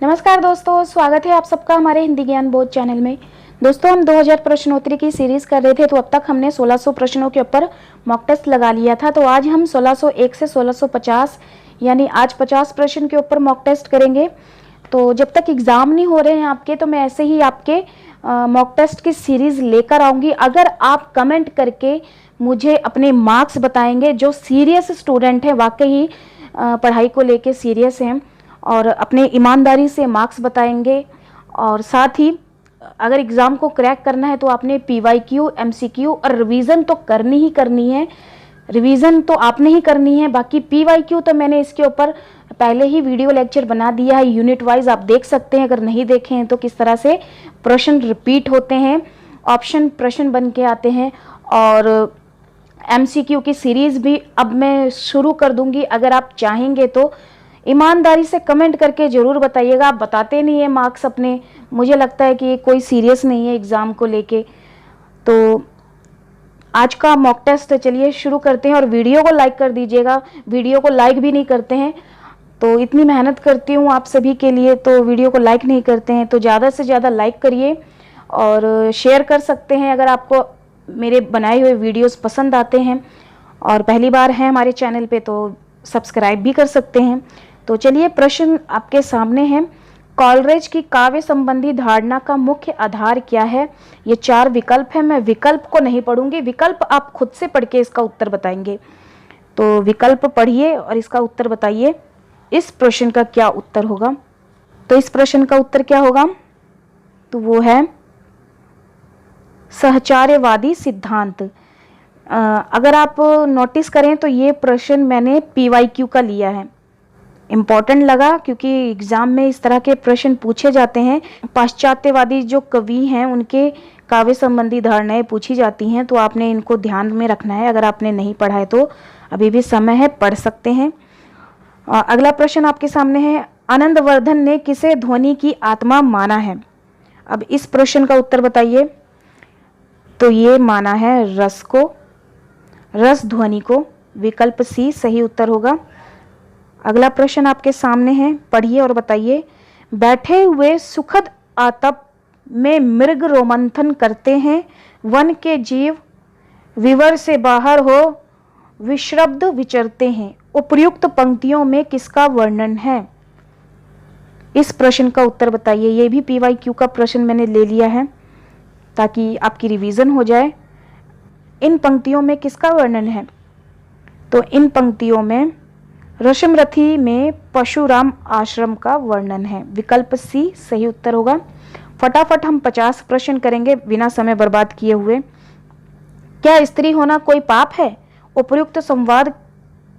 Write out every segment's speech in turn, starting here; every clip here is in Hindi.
नमस्कार दोस्तों, स्वागत है आप सबका हमारे हिंदी ज्ञान बोध चैनल में। दोस्तों, हम 2000 प्रश्नोत्तरी की सीरीज कर रहे थे, तो अब तक हमने 1600 प्रश्नों के ऊपर मॉक टेस्ट लगा लिया था। तो आज हम 1601 से 1650 यानी आज 50 प्रश्न के ऊपर मॉक टेस्ट करेंगे। तो जब तक एग्ज़ाम नहीं हो रहे हैं आपके, तो मैं ऐसे ही आपके मॉक टेस्ट की सीरीज़ लेकर आऊँगी। अगर आप कमेंट करके मुझे अपने मार्क्स बताएंगे, जो सीरियस स्टूडेंट हैं, वाकई पढ़ाई को लेके सीरियस हैं और अपने ईमानदारी से मार्क्स बताएंगे, और साथ ही अगर एग्ज़ाम को क्रैक करना है तो आपने PYQ, MCQ और रिवीजन तो करनी ही करनी है। रिवीजन तो आपने ही करनी है। बाकी PYQ तो मैंने इसके ऊपर पहले ही वीडियो लेक्चर बना दिया है, यूनिट वाइज आप देख सकते हैं। अगर नहीं देखे हैं तो किस तरह से प्रश्न रिपीट होते हैं, ऑप्शन प्रश्न बन के आते हैं, और MCQ की सीरीज़ भी अब मैं शुरू कर दूंगी। अगर आप चाहेंगे तो ईमानदारी से कमेंट करके ज़रूर बताइएगा। आप बताते नहीं है मार्क्स अपने, मुझे लगता है कि कोई सीरियस नहीं है एग्ज़ाम को लेके। तो आज का मॉक टेस्ट चलिए शुरू करते हैं, और वीडियो को लाइक कर दीजिएगा। वीडियो को लाइक भी नहीं करते हैं, तो इतनी मेहनत करती हूँ आप सभी के लिए, तो वीडियो को लाइक नहीं करते हैं। तो ज़्यादा से ज़्यादा लाइक करिए और शेयर कर सकते हैं अगर आपको मेरे बनाए हुए वीडियोस पसंद आते हैं, और पहली बार हैं हमारे चैनल पे तो सब्सक्राइब भी कर सकते हैं। तो चलिए, प्रश्न आपके सामने है। कॉलरेज की काव्य संबंधी धारणा का मुख्य आधार क्या है? ये 4 विकल्प है। मैं विकल्प को नहीं पढ़ूंगी, विकल्प आप खुद से पढ़ के इसका उत्तर बताएंगे। तो विकल्प पढ़िए और इसका उत्तर बताइए। इस प्रश्न का क्या उत्तर होगा? तो इस प्रश्न का उत्तर क्या होगा? तो वो है सहचार्यवादी सिद्धांत। अगर आप नोटिस करें तो ये प्रश्न मैंने PYQ का लिया है। इम्पॉर्टेंट लगा क्योंकि एग्ज़ाम में इस तरह के प्रश्न पूछे जाते हैं। पाश्चात्यवादी जो कवि हैं उनके काव्य संबंधी धारणाएं पूछी जाती हैं, तो आपने इनको ध्यान में रखना है। अगर आपने नहीं पढ़ा है तो अभी भी समय है, पढ़ सकते हैं। अगला प्रश्न आपके सामने है। आनंदवर्धन ने किसे ध्वनि की आत्मा माना है? अब इस प्रश्न का उत्तर बताइए। तो ये माना है रस को, रस ध्वनि को। विकल्प C सही उत्तर होगा। अगला प्रश्न आपके सामने है, पढ़िए और बताइए। बैठे हुए सुखद आतप में मृग रोमंथन करते हैं, वन के जीव विवर से बाहर हो विश्रब्द विचरते हैं। उपर्युक्त पंक्तियों में किसका वर्णन है? इस प्रश्न का उत्तर बताइए। ये भी PYQ का प्रश्न मैंने ले लिया है ताकि आपकी रिवीजन हो जाए। इन पंक्तियों में किसका वर्णन है? तो इन पंक्तियों में रशमरथी में परशुराम आश्रम का वर्णन है। विकल्प C सही उत्तर होगा। फटाफट हम 50 प्रश्न करेंगे बिना समय बर्बाद किए हुए। क्या स्त्री होना कोई पाप है? उपर्युक्त संवाद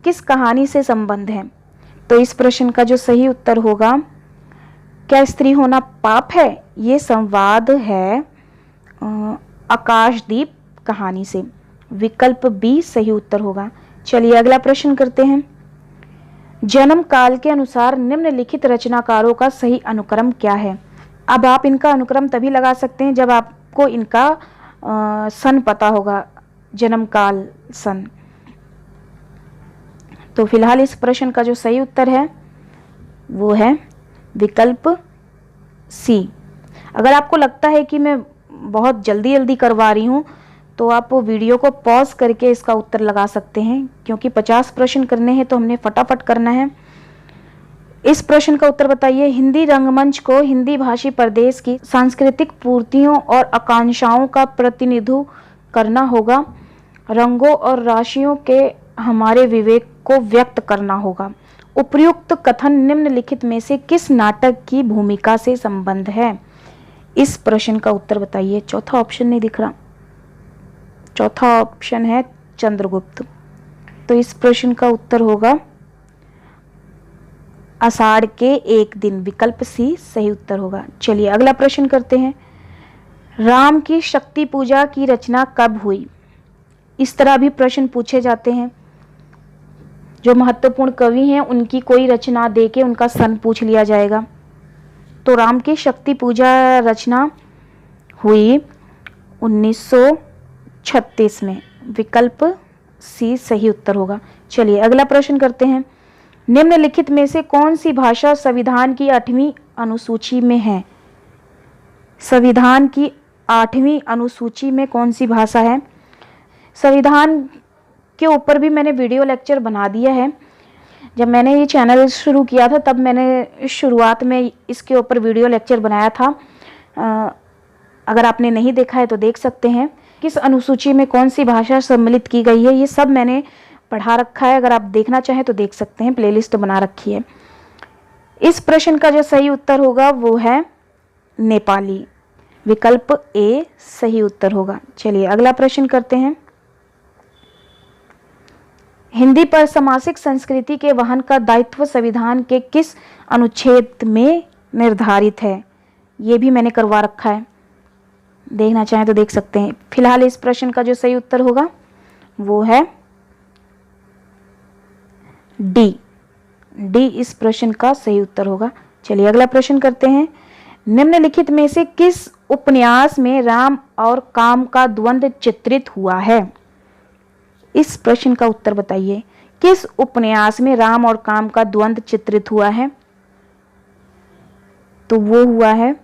किस कहानी से संबंध है? तो इस प्रश्न का जो सही उत्तर होगा, क्या स्त्री होना पाप है, ये संवाद है आकाशदीप कहानी से। विकल्प B सही उत्तर होगा। चलिए अगला प्रश्न करते हैं। जन्म काल के अनुसार निम्नलिखित रचनाकारों का सही अनुक्रम क्या है? अब आप इनका अनुक्रम तभी लगा सकते हैं जब आपको इनका सन पता होगा, जन्म काल सन। तो फिलहाल इस प्रश्न का जो सही उत्तर है वो है विकल्प C। अगर आपको लगता है कि मैं बहुत जल्दी जल्दी करवा रही हूँ तो आप वीडियो को पॉज करके इसका उत्तर लगा सकते हैं, क्योंकि 50 प्रश्न करने हैं तो हमने फटाफट करना है। इस प्रश्न का उत्तर बताइए। हिंदी रंगमंच को हिंदी भाषी प्रदेश की सांस्कृतिक पूर्तियों और आकांक्षाओं का प्रतिनिधित्व करना होगा। रंगों और राशियों के हमारे विवेक को व्यक्त करना होगा। उपर्युक्त कथन निम्नलिखित में से किस नाटक की भूमिका से संबंध है? इस प्रश्न का उत्तर बताइए। चौथा ऑप्शन नहीं दिख रहा। चौथा ऑप्शन है चंद्रगुप्त। तो इस प्रश्न का उत्तर होगा आषाढ़ के एक दिन। विकल्प C सही उत्तर होगा। चलिए अगला प्रश्न करते हैं। राम की शक्ति पूजा की रचना कब हुई? इस तरह भी प्रश्न पूछे जाते हैं। जो महत्वपूर्ण कवि हैं उनकी कोई रचना देके उनका सन पूछ लिया जाएगा। तो राम की शक्ति पूजा रचना हुई 1936 में। विकल्प C सही उत्तर होगा। चलिए अगला प्रश्न करते हैं। निम्नलिखित में से कौन सी भाषा संविधान की 8वीं अनुसूची में है? संविधान की 8वीं अनुसूची में कौन सी भाषा है? संविधान के ऊपर भी मैंने वीडियो लेक्चर बना दिया है। जब मैंने ये चैनल शुरू किया था तब मैंने शुरुआत में इसके ऊपर वीडियो लेक्चर बनाया था। अगर आपने नहीं देखा है तो देख सकते हैं। किस अनुसूची में कौन सी भाषा सम्मिलित की गई है, ये सब मैंने पढ़ा रखा है। अगर आप देखना चाहें तो देख सकते हैं, प्लेलिस्ट बना रखी है। इस प्रश्न का जो सही उत्तर होगा वो है नेपाली। विकल्प ए सही उत्तर होगा। चलिए अगला प्रश्न करते हैं। हिंदी पर समासिक संस्कृति के वहन का दायित्व संविधान के किस अनुच्छेद में निर्धारित है? ये भी मैंने करवा रखा है, देखना चाहें तो देख सकते हैं। फिलहाल इस प्रश्न का जो सही उत्तर होगा वो है डी इस प्रश्न का सही उत्तर होगा। चलिए अगला प्रश्न करते हैं। निम्नलिखित में से किस उपन्यास में राम और काम का द्वंद्व चित्रित हुआ है? इस प्रश्न का उत्तर बताइए। किस उपन्यास में राम और काम का द्वंद्व चित्रित हुआ है? तो वो हुआ है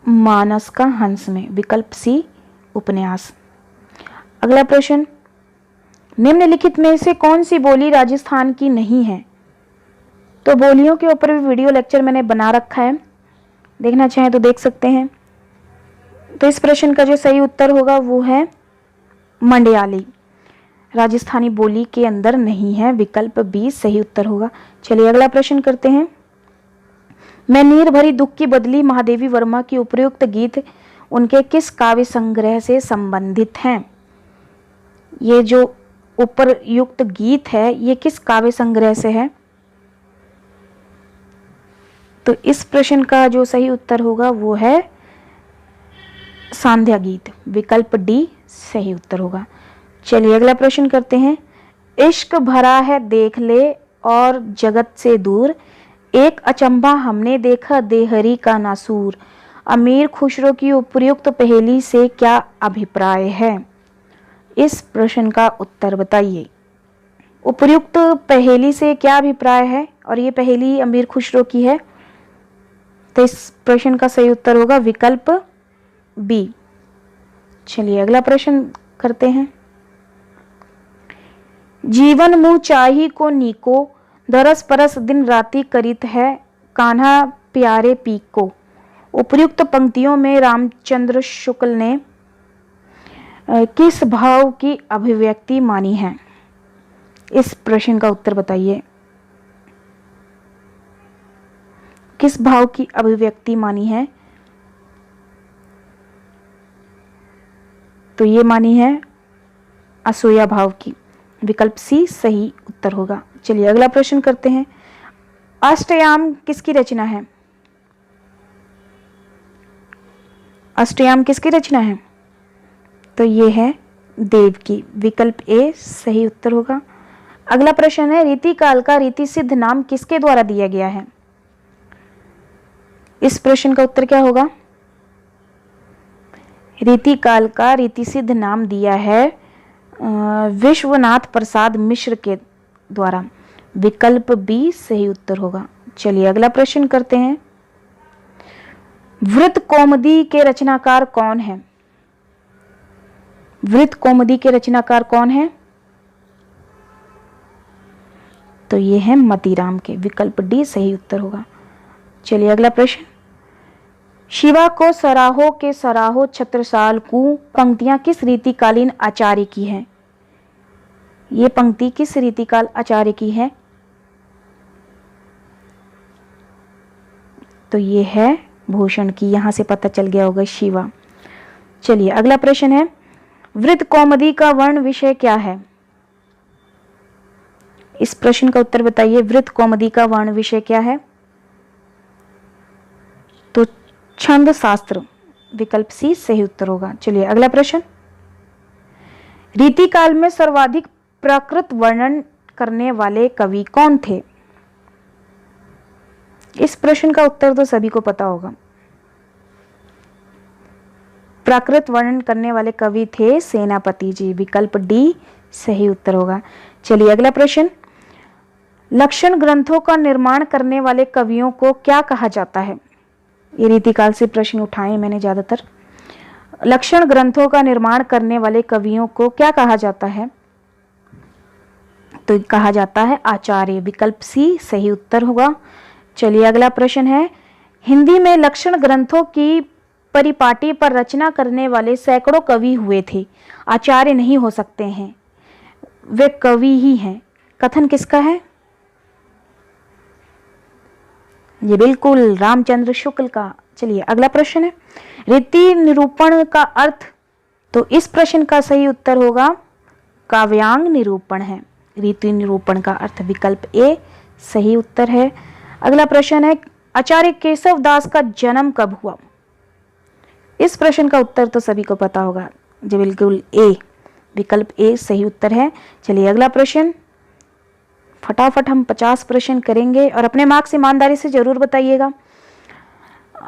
मानस का हंस में। विकल्प सी उपन्यास। अगला प्रश्न। निम्नलिखित में से कौन सी बोली राजस्थान की नहीं है? तो बोलियों के ऊपर भी वीडियो लेक्चर मैंने बना रखा है, देखना चाहें तो देख सकते हैं। तो इस प्रश्न का जो सही उत्तर होगा वो है मंडयाली। राजस्थानी बोली के अंदर नहीं है। विकल्प बी सही उत्तर होगा। चलिए अगला प्रश्न करते हैं। मैं नीर भरी दुख की बदली महादेवी वर्मा की उपयुक्त गीत उनके किस काव्य संग्रह से संबंधित हैं? ये जो उपयुक्त गीत है ये किस काव्य संग्रह से है? तो इस प्रश्न का जो सही उत्तर होगा वो है सांध्या गीत। विकल्प डी सही उत्तर होगा। चलिए अगला प्रश्न करते हैं। इश्क भरा है देख ले और जगत से दूर, एक अचंभा हमने देखा देहरी का नासूर। अमीर खुसरो की उपयुक्त पहेली से क्या अभिप्राय है? इस प्रश्न का उत्तर बताइए। उपयुक्त पहेली से क्या अभिप्राय है? और ये पहेली अमीर खुसरो की है। तो इस प्रश्न का सही उत्तर होगा विकल्प बी। चलिए अगला प्रश्न करते हैं। जीवन मुँह चाही को नीको, दरस परस दिन राति करित है, कान्हा प्यारे पीक को। उपयुक्त पंक्तियों में रामचंद्र शुक्ल ने किस भाव की अभिव्यक्ति मानी है? इस प्रश्न का उत्तर बताइए। किस भाव की अभिव्यक्ति मानी है? तो ये मानी है असूया भाव की। विकल्प सी सही उत्तर होगा। चलिए अगला प्रश्न करते हैं। अष्टयाम किसकी रचना है? अष्टयाम किसकी रचना है? तो ये है देव की। विकल्प ए सही उत्तर होगा। अगला प्रश्न है। रीति काल का रीति सिद्ध नाम किसके द्वारा दिया गया है? इस प्रश्न का उत्तर क्या होगा? रीति काल का रीति सिद्ध नाम दिया है विश्वनाथ प्रसाद मिश्र के द्वारा। विकल्प बी सही उत्तर होगा। चलिए अगला प्रश्न करते हैं। वृत्त कौमुदी के रचनाकार कौन है? वृत्त कौमुदी के रचनाकार कौन है? तो ये है मतीराम के। विकल्प डी सही उत्तर होगा। चलिए अगला प्रश्न। शिवा को सराहो के सराहो छत्रसाल को पंक्तियां किस रीतिकालीन आचार्य की हैं? ये पंक्ति किस रीतिकाल आचार्य की है? तो ये है भूषण की। यहां से पता चल गया होगा शिवा। चलिए अगला प्रश्न है। वृत्त कौमुदी का वर्ण विषय क्या है? इस प्रश्न का उत्तर बताइए। वृत्त कौमुदी का वर्ण विषय क्या है? तो छंद शास्त्र। विकल्प सी सही उत्तर होगा। चलिए अगला प्रश्न। रीतिकाल में सर्वाधिक प्राकृत वर्णन करने वाले कवि कौन थे? इस प्रश्न का उत्तर तो सभी को पता होगा। प्राकृत वर्णन करने वाले कवि थे सेनापति जी। विकल्प डी सही उत्तर होगा। चलिए अगला प्रश्न। लक्षण ग्रंथों का निर्माण करने वाले कवियों को क्या कहा जाता है? ये रीतिकाल से प्रश्न उठाए मैंने ज्यादातर। लक्षण ग्रंथों का निर्माण करने वाले कवियों को क्या कहा जाता है? तो कहा जाता है आचार्य। विकल्प सी सही उत्तर होगा। चलिए अगला प्रश्न है, हिंदी में लक्षण ग्रंथों की परिपाटी पर रचना करने वाले सैकड़ों कवि हुए थे, आचार्य नहीं हो सकते हैं, वे कवि ही हैं। कथन किसका है? ये बिल्कुल रामचंद्र शुक्ल का। चलिए अगला प्रश्न है, रीति निरूपण का अर्थ? तो इस प्रश्न का सही उत्तर होगा काव्यांग निरूपण है। रीति निरूपण का अर्थ विकल्प ए सही उत्तर है। अगला प्रश्न है, आचार्य केशव दास का जन्म कब हुआ? इस प्रश्न का उत्तर तो सभी को पता होगा, जो बिल्कुल ए, विकल्प ए सही उत्तर है। चलिए अगला प्रश्न, फटाफट हम 50 प्रश्न करेंगे और अपने मार्क्स ईमानदारी से जरूर बताइएगा।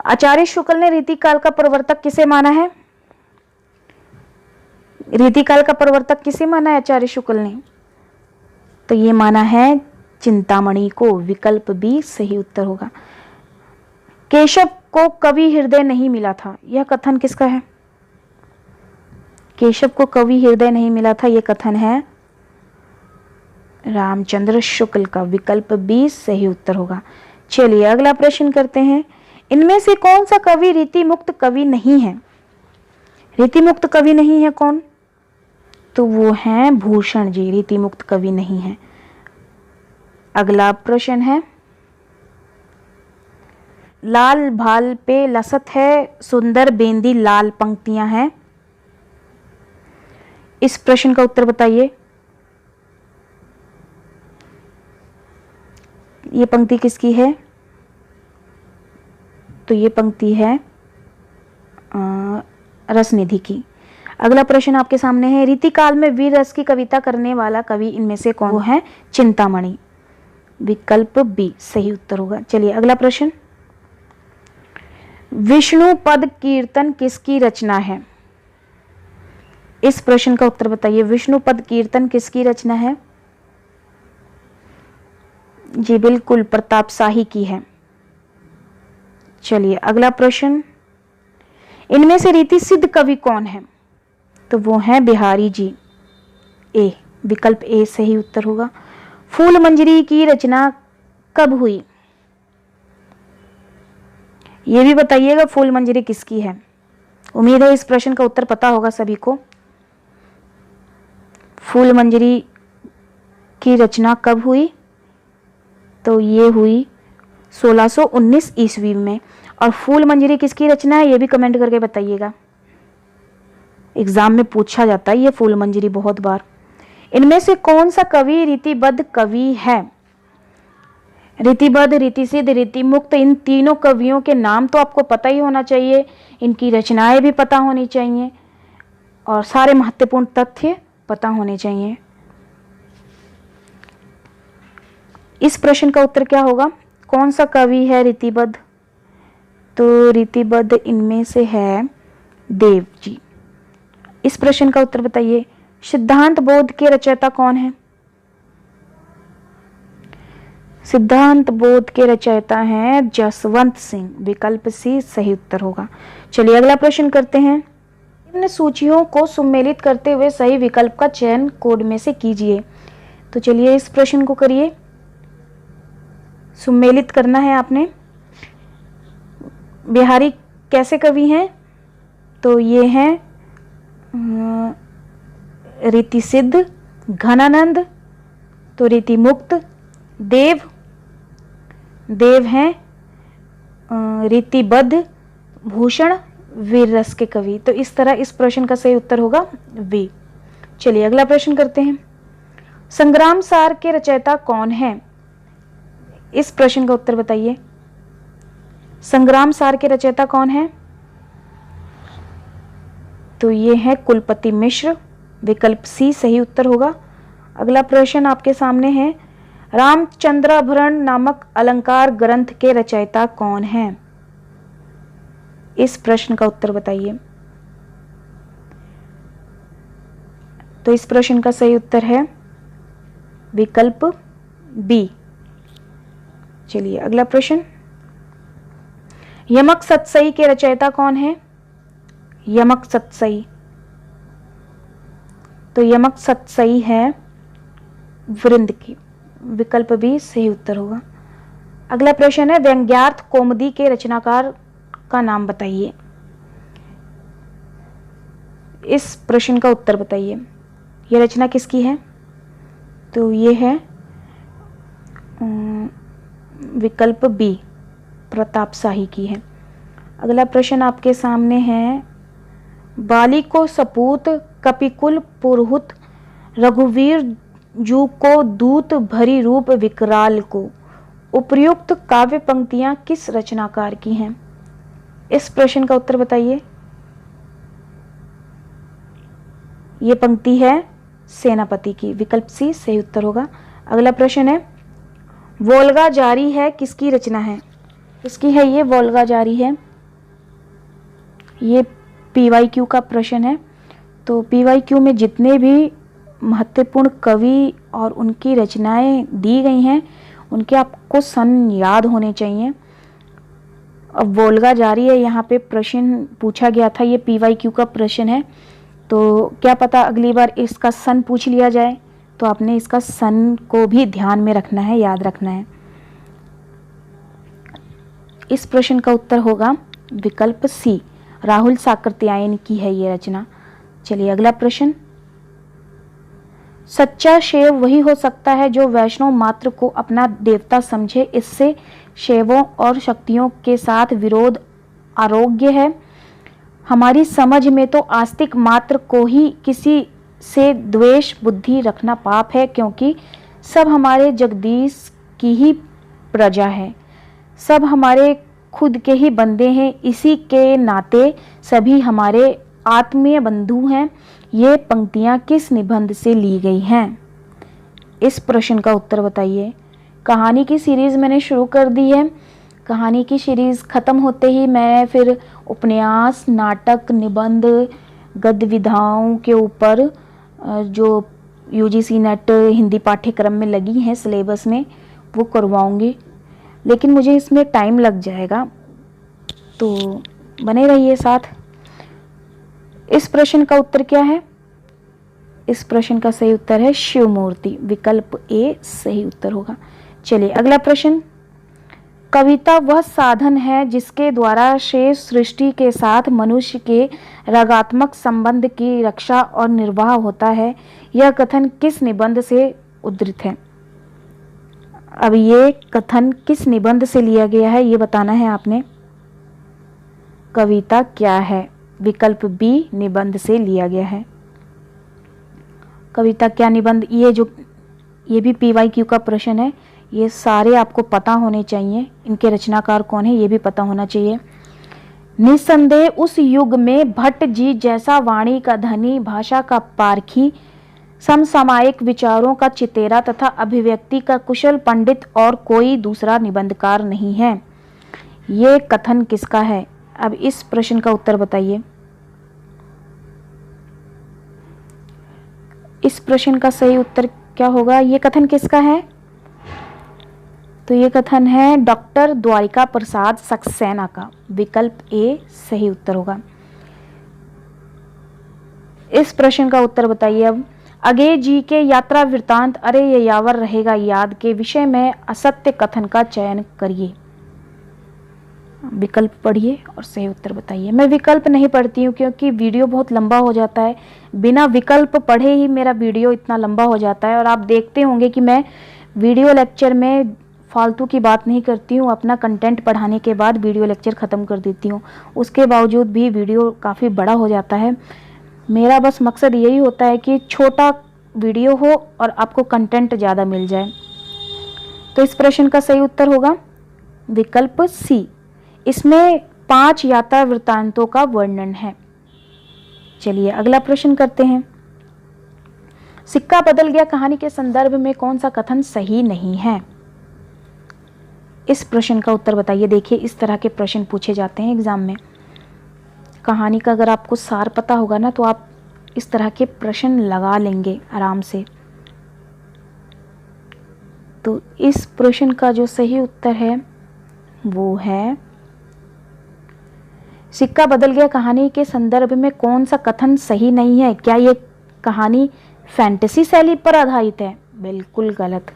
आचार्य शुक्ल ने रीतिकाल का प्रवर्तक किसे माना है? रीतिकाल का प्रवर्तक किसे माना है आचार्य शुक्ल ने? तो ये माना है चिंतामणि को। विकल्प बी सही उत्तर होगा। केशव को कवि हृदय नहीं मिला था, यह कथन किसका है? केशव को कवि हृदय नहीं मिला था, यह कथन है रामचंद्र शुक्ल का। विकल्प बी सही उत्तर होगा। चलिए अगला प्रश्न करते हैं, इनमें से कौन सा कवि रीति मुक्त कवि नहीं है? रीति मुक्त कवि नहीं है कौन? तो वो हैं भूषण जी, रीति मुक्त कवि नहीं है। अगला प्रश्न है, लाल भाल पे लसत है, सुंदर बेंदी लाल पंक्तियां हैं। इस प्रश्न का उत्तर बताइए। ये पंक्ति किसकी है? तो ये पंक्ति है रसनिधि की। अगला प्रश्न आपके सामने है, रीतिकाल में वीर रस की कविता करने वाला कवि इनमें से कौन? वो है चिंतामणि। विकल्प बी सही उत्तर होगा। चलिए अगला प्रश्न, विष्णु पद कीर्तन किसकी रचना है? इस प्रश्न का उत्तर बताइए। विष्णु पद कीर्तन किसकी रचना है? जी बिल्कुल प्रताप शाही की है। चलिए अगला प्रश्न, इनमें से रीति सिद्ध कवि कौन है? तो वो हैं बिहारी जी। ए, विकल्प ए सही उत्तर होगा। फूल मंजरी की रचना कब हुई? ये भी बताइएगा फूल मंजरी किसकी है। उम्मीद है इस प्रश्न का उत्तर पता होगा सभी को। फूल मंजरी की रचना कब हुई? तो ये हुई 1619 ईस्वी में। और फूल मंजरी किसकी रचना है, ये भी कमेंट करके बताइएगा। एग्जाम में पूछा जाता है ये फूल मंजरी बहुत बार। इनमें से कौन सा कवि रीतिबद्ध कवि है? रीतिबद्ध, रीतिसिद्ध, रीतिमुक्त, इन तीनों कवियों के नाम तो आपको पता ही होना चाहिए, इनकी रचनाएं भी पता होनी चाहिए और सारे महत्वपूर्ण तथ्य पता होने चाहिए। इस प्रश्न का उत्तर क्या होगा? कौन सा कवि है रीतिबद्ध? तो रीतिबद्ध इनमें से है देव जी। इस प्रश्न का उत्तर बताइए। सिद्धांत बोध के रचयिता कौन है? सिद्धांत बोध के रचयिता हैं जसवंत सिंह। विकल्प सी सही उत्तर होगा। चलिए अगला प्रश्न करते हैं, निम्न सूचियों को सुमेलित करते हुए सही विकल्प का चयन कोड में से कीजिए। तो चलिए इस प्रश्न को करिए, सुमेलित करना है आपने। बिहारी कैसे कवि हैं? तो ये हैं रीति सिद्ध, घनानंद तो रीति मुक्त, देव हैं रीतिबद्ध, भूषण वीर रस के कवि। तो इस तरह इस प्रश्न का सही उत्तर होगा वी। चलिए अगला प्रश्न करते हैं, संग्राम सार के रचयिता कौन है? इस प्रश्न का उत्तर बताइए। संग्राम सार के रचयिता कौन है? तो ये है कुलपति मिश्र। विकल्प सी सही उत्तर होगा। अगला प्रश्न आपके सामने है, रामचंद्राभरण नामक अलंकार ग्रंथ के रचयिता कौन हैं? इस प्रश्न का उत्तर बताइए। तो इस प्रश्न का सही उत्तर है विकल्प बी, चलिए अगला प्रश्न, यमक सतसई के रचयिता कौन है? यमक सतसई, तो यमक सतसई है वृंद की, विकल्प बी सही उत्तर होगा। अगला प्रश्न है, व्यंग्यार्थ कौमुदी के रचनाकार का नाम बताइए। इस प्रश्न का उत्तर बताइए, यह रचना किसकी है? तो ये है विकल्प बी प्रताप शाही की है। अगला प्रश्न आपके सामने है, बाली को सपूत कपिकुल पुरहुत रघुवीर जू को दूत भरी रूप विकराल को, उपर्युक्त काव्य पंक्तियां किस रचनाकार की हैं? इस प्रश्न का उत्तर बताइए। ये पंक्ति है सेनापति की, विकल्प सी सही उत्तर होगा। अगला प्रश्न है, वोल्गा जारी है किसकी रचना है? किसकी है ये वोल्गा जारी है? ये PYQ का प्रश्न है। तो PYQ में जितने भी महत्वपूर्ण कवि और उनकी रचनाएं दी गई हैं उनके आपको सन याद होने चाहिए। अब वोल्गा जारी है, यहाँ पे प्रश्न पूछा गया था, ये PYQ का प्रश्न है, तो क्या पता अगली बार इसका सन पूछ लिया जाए, तो आपने इसका सन को भी ध्यान में रखना है, याद रखना है। इस प्रश्न का उत्तर होगा विकल्प सी, राहुल साकृत्यायन की है ये रचना। चलिए अगला प्रश्न, सच्चा शैव वही हो सकता है जो वैष्णव मात्र को अपना देवता समझे, इससे शैवों और शक्तियों के साथ विरोध अयोग्य है। हमारी समझ में तो आस्तिक मात्र को ही किसी से द्वेष बुद्धि रखना पाप है, क्योंकि सब हमारे जगदीश की ही प्रजा है, सब हमारे खुद के ही बंदे हैं, इसी के नाते सभी हमारे आत्मीय बंधु हैं। ये पंक्तियां किस निबंध से ली गई हैं? इस प्रश्न का उत्तर बताइए। कहानी की सीरीज मैंने शुरू कर दी है, कहानी की सीरीज खत्म होते ही मैं फिर उपन्यास, नाटक, निबंध, गद्य विधाओं के ऊपर जो UGC नेट हिंदी पाठ्यक्रम में लगी हैं सिलेबस में वो करवाऊंगी, लेकिन मुझे इसमें टाइम लग जाएगा, तो बने रहिए साथ। इस प्रश्न का उत्तर क्या है? इस प्रश्न का सही उत्तर है शिव मूर्ति, विकल्प ए सही उत्तर होगा। चलिए अगला प्रश्न, कविता वह साधन है जिसके द्वारा शेष सृष्टि के साथ मनुष्य के रागात्मक संबंध की रक्षा और निर्वाह होता है। यह कथन किस निबंध से उद्धृत है? अब ये कथन किस निबंध से लिया गया है ये बताना है आपने। कविता क्या है? विकल्प बी निबंध से लिया गया है। कविता क्या निबंध, ये भी PYQ का प्रश्न है, ये सारे आपको पता होने चाहिए, इनके रचनाकार कौन है ये भी पता होना चाहिए। निस्संदेह उस युग में भट्ट जी जैसा वाणी का धनी, भाषा का पारखी, समसामयिक विचारों का चितेरा तथा अभिव्यक्ति का कुशल पंडित और कोई दूसरा निबंधकार नहीं है। ये कथन किसका है? अब इस प्रश्न का उत्तर बताइए। इस प्रश्न का सही उत्तर क्या होगा? ये कथन किसका है? तो ये कथन है डॉक्टर द्वारिका प्रसाद सक्सेना का, विकल्प ए सही उत्तर होगा। इस प्रश्न का उत्तर बताइए अब। अगे जी के यात्रा वृतांत अरे ये यावर रहेगा याद के विषय में असत्य कथन का चयन करिए। विकल्प पढ़िए और सही उत्तर बताइए। मैं विकल्प नहीं पढ़ती हूँ क्योंकि वीडियो बहुत लंबा हो जाता है, बिना विकल्प पढ़े ही मेरा वीडियो इतना लंबा हो जाता है। और आप देखते होंगे कि मैं वीडियो लेक्चर में फालतू की बात नहीं करती हूँ, अपना कंटेंट पढ़ाने के बाद वीडियो लेक्चर ख़त्म कर देती हूँ। उसके बावजूद भी वीडियो काफ़ी बड़ा हो जाता है। मेरा बस मकसद यही होता है कि छोटा वीडियो हो और आपको कंटेंट ज़्यादा मिल जाए। तो इस प्रश्न का सही उत्तर होगा विकल्प सी। इसमें 5 यात्रा वृत्तांतों का वर्णन है। चलिए अगला प्रश्न करते हैं। सिक्का बदल गया कहानी के संदर्भ में कौन सा कथन सही नहीं है? इस प्रश्न का उत्तर बताइए। देखिए इस तरह के प्रश्न पूछे जाते हैं एग्जाम में। कहानी का अगर आपको सार पता होगा ना तो आप इस तरह के प्रश्न लगा लेंगे आराम से। तो इस प्रश्न का जो सही उत्तर है वो है सिक्का बदल गया कहानी के संदर्भ में कौन सा कथन सही नहीं है? क्या ये कहानी फैंटेसी शैली पर आधारित है? बिल्कुल गलत।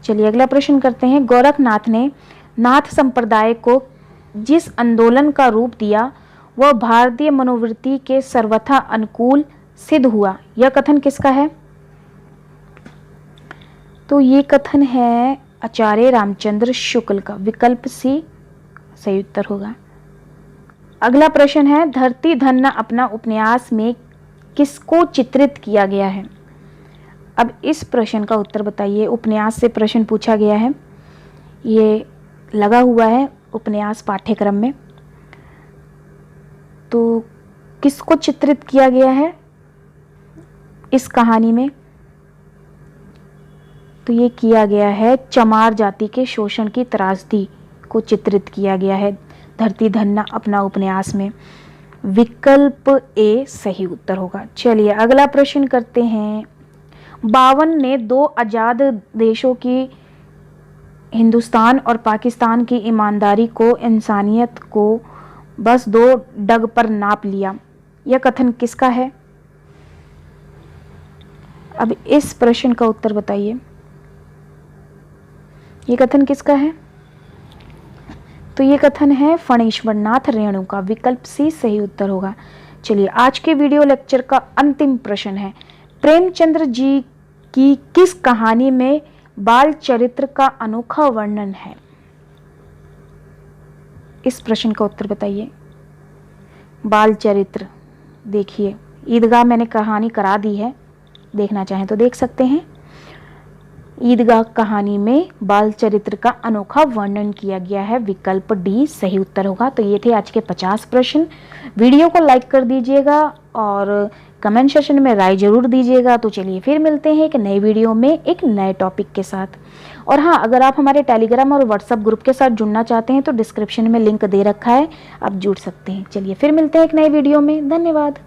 चलिए अगला प्रश्न करते हैं। गोरखनाथ ने नाथ संप्रदाय को जिस आंदोलन का रूप दिया वह भारतीय मनोवृत्ति के सर्वथा अनुकूल सिद्ध हुआ, यह कथन किसका है? तो ये कथन है आचार्य रामचंद्र शुक्ल का। विकल्प सी सही उत्तर होगा। अगला प्रश्न है धरती धन्य अपना उपन्यास में किसको चित्रित किया गया है? अब इस प्रश्न का उत्तर बताइए। उपन्यास से प्रश्न पूछा गया है, ये लगा हुआ है उपन्यास पाठ्यक्रम में। तो किसको चित्रित किया गया है इस कहानी में? तो ये किया गया है चमार जाति के शोषण की त्रासदी को चित्रित किया गया है धरती धन्य अपना उपन्यास में। विकल्प ए सही उत्तर होगा। चलिए अगला प्रश्न करते हैं। 52 ने दो आज़ाद देशों की हिंदुस्तान और पाकिस्तान की ईमानदारी को, इंसानियत को बस 2 डग पर नाप लिया, यह कथन किसका है? अब इस प्रश्न का उत्तर बताइए, ये कथन किसका है? तो ये कथन है फणीश्वर नाथ रेणु का। विकल्प सी सही उत्तर होगा। चलिए आज के वीडियो लेक्चर का अंतिम प्रश्न है। प्रेमचंद्र जी की किस कहानी में बाल चरित्र का अनोखा वर्णन है? इस प्रश्न का उत्तर बताइए। बाल चरित्र देखिए, ईदगाह मैंने कहानी करा दी है, देखना चाहें तो देख सकते हैं। ईदगाह कहानी में बाल चरित्र का अनोखा वर्णन किया गया है। विकल्प डी सही उत्तर होगा। तो ये थे आज के 50 प्रश्न। वीडियो को लाइक कर दीजिएगा और कमेंट सेक्शन में राय जरूर दीजिएगा। तो चलिए फिर मिलते हैं एक नए वीडियो में एक नए टॉपिक के साथ। और हाँ, अगर आप हमारे टेलीग्राम और व्हाट्सएप ग्रुप के साथ जुड़ना चाहते हैं तो डिस्क्रिप्शन में लिंक दे रखा है, आप जुड़ सकते हैं। चलिए फिर मिलते हैं एक नए वीडियो में। धन्यवाद।